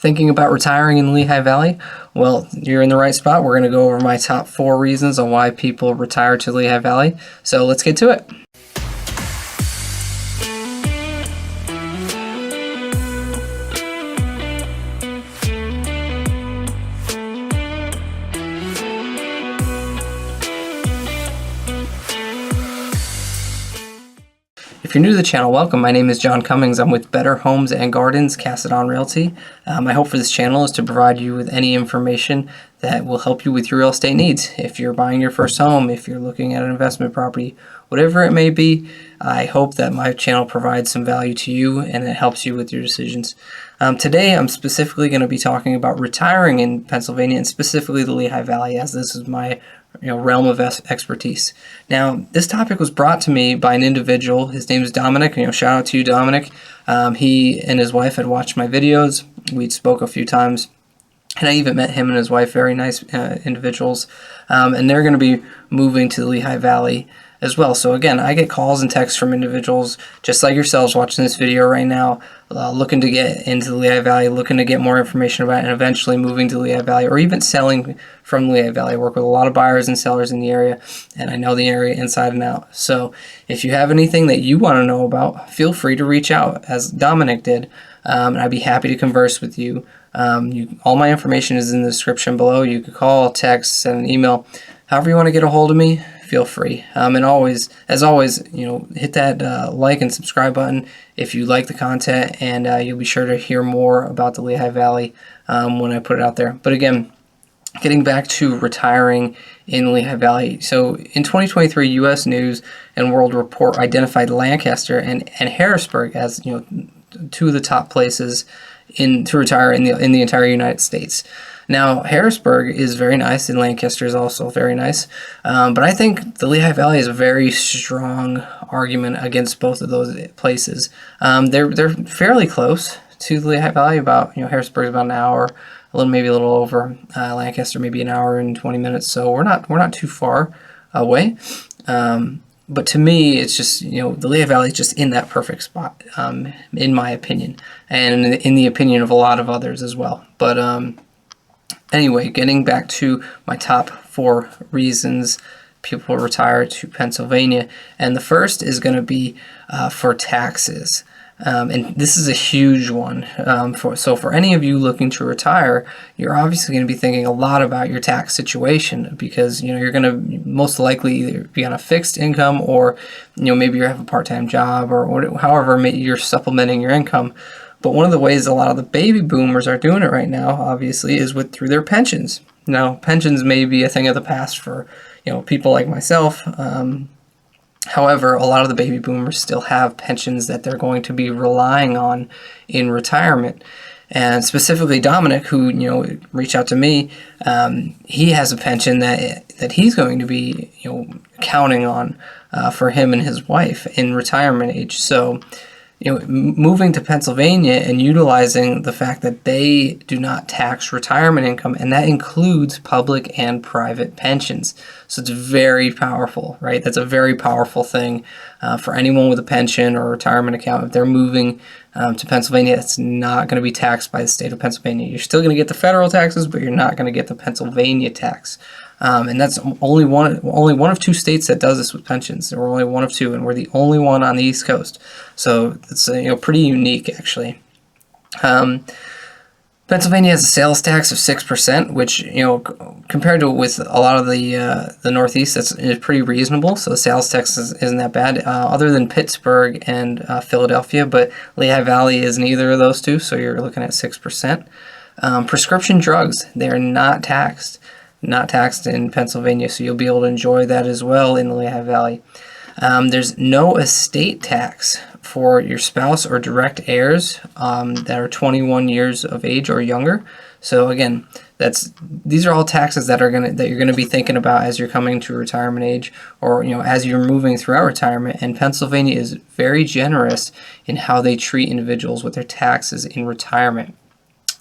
Thinking about retiring in the Lehigh Valley? Well, you're in the right spot. We're going to go over my top 4 reasons on why people retire to Lehigh Valley. So let's get to it. If you're new to the channel, welcome. My name is John Cummings. I'm with Better Homes and Gardens, Cassidon Realty. My hope for this channel is to provide you with any information that will help you with your real estate needs. If you're buying your first home, if you're looking at an investment property, whatever it may be, I hope that my channel provides some value to you and it helps you with your decisions. Today, I'm specifically going to be talking about retiring in Pennsylvania and specifically the Lehigh Valley, as this is my realm of expertise. Now, this topic was brought to me by an individual. His name is Dominic. Shout out to you, Dominic. He and his wife had watched my videos. We spoke a few times, and I even met him and his wife. Very nice individuals, and they're going to be moving to the Lehigh Valley as well. So again, I get calls and texts from individuals just like yourselves watching this video right now, looking to get into the Lehigh Valley, looking to get more information about it, and eventually moving to the Lehigh Valley, or even selling from the Lehigh Valley. I work with a lot of buyers and sellers in the area, and I know the area inside and out. So if you have anything that you want to know about, feel free to reach out, as Dominic did, and I'd be happy to converse with you. All my information is in the description below. You could call, text, send an email. However you want to get a hold of me, feel free. And as always, hit that like and subscribe button if you like the content, and you'll be sure to hear more about the Lehigh Valley when I put it out there. But again, getting back to retiring in Lehigh Valley. So in 2023, U.S. News and World Report identified Lancaster and Harrisburg as two of the top places to retire in the entire United States. Now, Harrisburg is very nice, and Lancaster is also very nice, but I think the Lehigh Valley is a very strong argument against both of those places. They're fairly close to the Lehigh Valley. About Harrisburg is about an hour, maybe a little over. Lancaster maybe an hour and 20 minutes. So we're not too far away. But to me, it's just the Lehigh Valley is just in that perfect spot, in my opinion, and in the opinion of a lot of others as well. But anyway, getting back to my top 4 reasons people retire to Pennsylvania, and the first is going to be for taxes. And this is a huge one. So for any of you looking to retire, you're obviously going to be thinking a lot about your tax situation, because you're going to most likely either be on a fixed income, or maybe you have a part-time job, or however you're supplementing your income. But one of the ways a lot of the baby boomers are doing it right now, obviously, is through their pensions. Now, pensions may be a thing of the past for people like myself. However, a lot of the baby boomers still have pensions that they're going to be relying on in retirement. And specifically Dominic, who reached out to me, he has a pension that he's going to be counting on for him and his wife in retirement age. So moving to Pennsylvania and utilizing the fact that they do not tax retirement income, and that includes public and private pensions. So it's very powerful, right? That's a very powerful thing for anyone with a pension or retirement account. If they're moving to Pennsylvania, it's not going to be taxed by the state of Pennsylvania. You're still going to get the federal taxes, but you're not going to get the Pennsylvania tax. And that's only one of 2 states that does this with pensions. We're only one of 2, and we're the only one on the East Coast. So it's pretty unique, actually. Pennsylvania has a sales tax of 6%, which compared to with a lot of the Northeast, is pretty reasonable. So the sales tax isn't that bad, other than Pittsburgh and Philadelphia. But Lehigh Valley is neither of those 2, so you're looking at 6%. Prescription drugs, they are not taxed in Pennsylvania, so you'll be able to enjoy that as well in the Lehigh Valley. There's no estate tax for your spouse or direct heirs that are 21 years of age or younger. So again, these are all taxes that you're going to be thinking about as you're coming to retirement age, or as you're moving throughout retirement. And Pennsylvania is very generous in how they treat individuals with their taxes in retirement.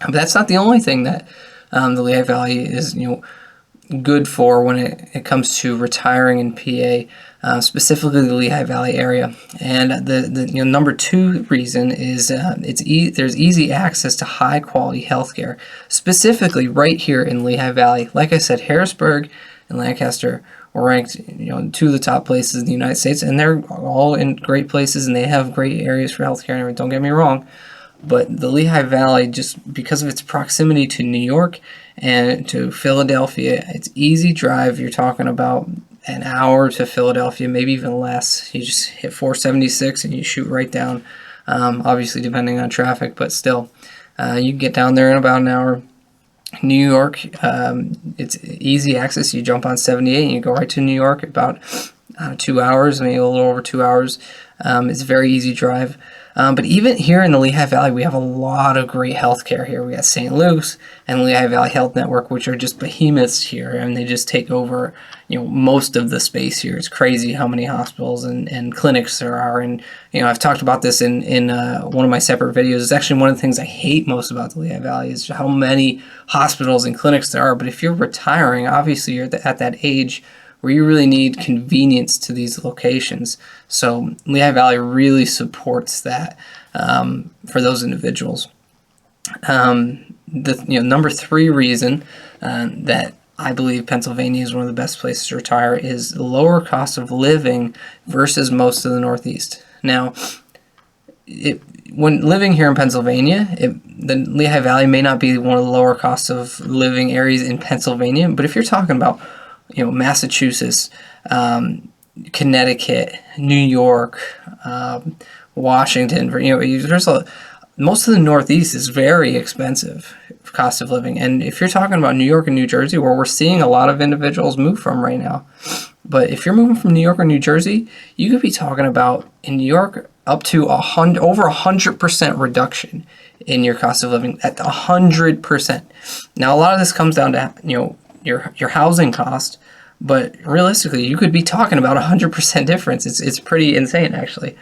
But that's not the only thing that the Lehigh Valley is good for when it comes to retiring in PA, specifically the Lehigh Valley area. And the number two reason is there's easy access to high quality healthcare, specifically right here in Lehigh Valley. Like I said, Harrisburg and Lancaster were ranked two of the top places in the United States, and they're all in great places, and they have great areas for healthcare and everything. Don't get me wrong. But the Lehigh Valley, just because of its proximity to New York and to Philadelphia, it's easy drive. You're talking about an hour to Philadelphia, maybe even less. You just hit 476 and you shoot right down, obviously depending on traffic, but still. You can get down there in about an hour. New York, it's easy access. You jump on 78 and you go right to New York, about 2 hours, maybe a little over 2 hours. It's a very easy drive. But even here in the Lehigh Valley, we have a lot of great healthcare here. We got St. Luke's and Lehigh Valley Health Network, which are just behemoths here, and they just take over, most of the space here. It's crazy how many hospitals and clinics there are. And, I've talked about this in one of my separate videos. It's actually one of the things I hate most about the Lehigh Valley is how many hospitals and clinics there are. But if you're retiring, obviously you're at that age where you really need convenience to these locations. So Lehigh Valley really supports that for those individuals. The number three reason that I believe Pennsylvania is one of the best places to retire is the lower cost of living versus most of the Northeast. Now, when living here in Pennsylvania, the Lehigh Valley may not be one of the lower cost of living areas in Pennsylvania, but if you're talking about Massachusetts, Connecticut, New York, Washington, most of the Northeast is very expensive cost of living. And if you're talking about New York and New Jersey, where we're seeing a lot of individuals move from right now, but if you're moving from New York or New Jersey, you could be talking about in New York up to over 100% reduction in your cost of living at 100%. Now, a lot of this comes down to your housing cost, but realistically, you could be talking about 100% difference. It's pretty insane, actually,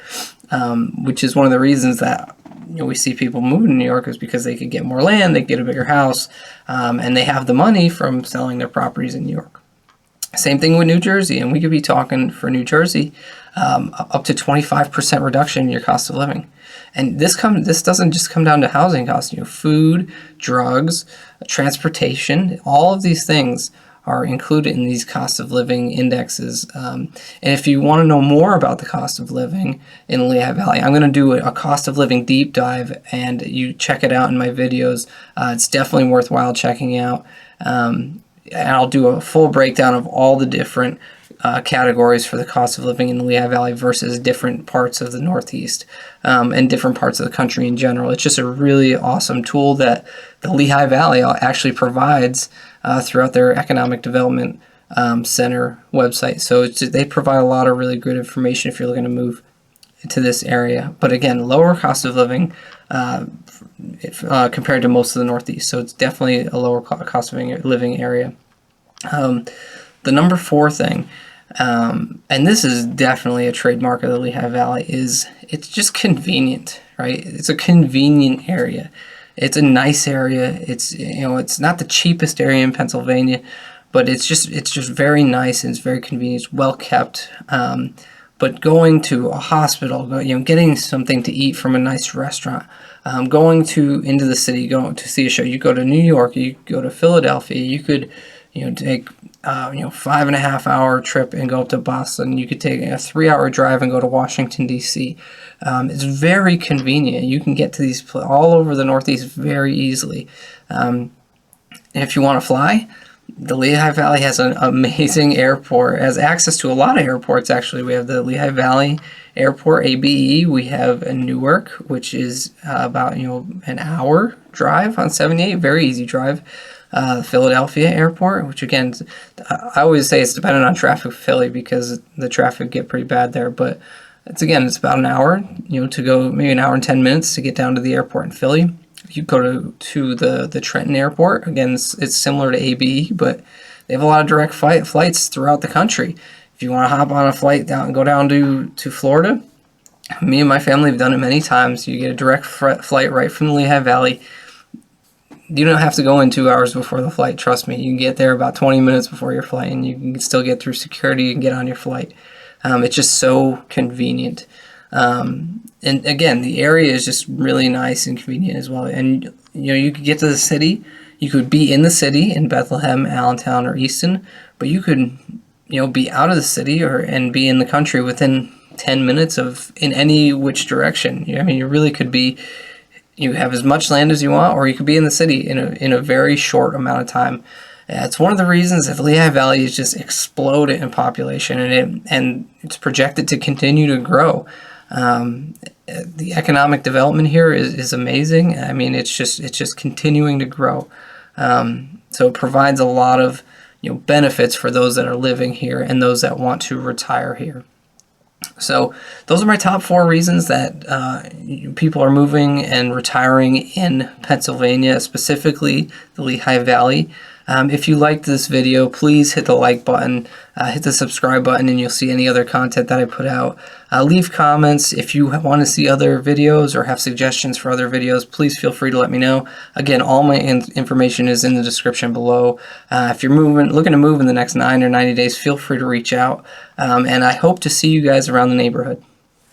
which is one of the reasons that we see people move to New York is because they could get more land, they get a bigger house, and they have the money from selling their properties in New York. Same thing with New Jersey, and we could be talking for New Jersey up to 25% reduction in your cost of living. And this doesn't just come down to housing costs. Food, drugs, transportation, all of these things are included in these cost of living indexes. And if you want to know more about the cost of living in Lehigh Valley, I'm going to do a cost of living deep dive, and you check it out in my videos. It's definitely worthwhile checking out. And I'll do a full breakdown of all the different categories for the cost of living in the Lehigh Valley versus different parts of the Northeast and different parts of the country in general. It's just a really awesome tool that the Lehigh Valley actually provides throughout their Economic Development Center website. So they provide a lot of really good information if you're looking to move to this area. But again, lower cost of living compared to most of the Northeast. So it's definitely a lower cost of living area. The number four thing, and this is definitely a trademark of the Lehigh Valley, is it's just convenient, right? It's a convenient area. It's a nice area. It's not the cheapest area in Pennsylvania, but it's just very nice and it's very convenient. It's well kept. But going to a hospital, getting something to eat from a nice restaurant, going into the city, going to see a show. You go to New York, you go to Philadelphia. You could take 5.5 hour trip and go up to Boston. You could take a 3 hour drive and go to Washington, D.C. It's very convenient. You can get to these all over the Northeast very easily. And if you want to fly, the Lehigh Valley has an amazing airport. It has access to a lot of airports, actually. We have the Lehigh Valley Airport, ABE. We have Newark, which is about an hour drive on 78, very easy drive. Philadelphia Airport, which again, I always say it's dependent on traffic for Philly because the traffic get pretty bad there. But it's about an hour, to go, maybe an hour and 10 minutes to get down to the airport in Philly. You go to the Trenton Airport. Again, it's similar to ABE, but they have a lot of direct flights throughout the country. If you want to hop on a flight go down to Florida, me and my family have done it many times. You get a direct flight right from the Lehigh Valley. you don't have to go in 2 hours before the flight. Trust me, you can get there about 20 minutes before your flight, and you can still get through security and get on your flight. It's just so convenient. And again, the area is just really nice and convenient as well. And you could get to the city. You could be in the city in Bethlehem, Allentown, or Easton, but you could be out of the city and be in the country within 10 minutes in any which direction. You really could be. You have as much land as you want, or you could be in the city in a very short amount of time. It's one of the reasons that the Lehigh Valley has just exploded in population, and it's projected to continue to grow. The economic development here is amazing. It's just continuing to grow. So it provides a lot of benefits for those that are living here and those that want to retire here. So those are my top 4 reasons that people are moving and retiring in Pennsylvania, specifically the Lehigh Valley. If you liked this video, please hit the like button, hit the subscribe button, and you'll see any other content that I put out. Leave comments. If you want to see other videos or have suggestions for other videos, please feel free to let me know. Again, all my information is in the description below. If you're looking to move in the next 9 or 90 days, feel free to reach out. And I hope to see you guys around the neighborhood.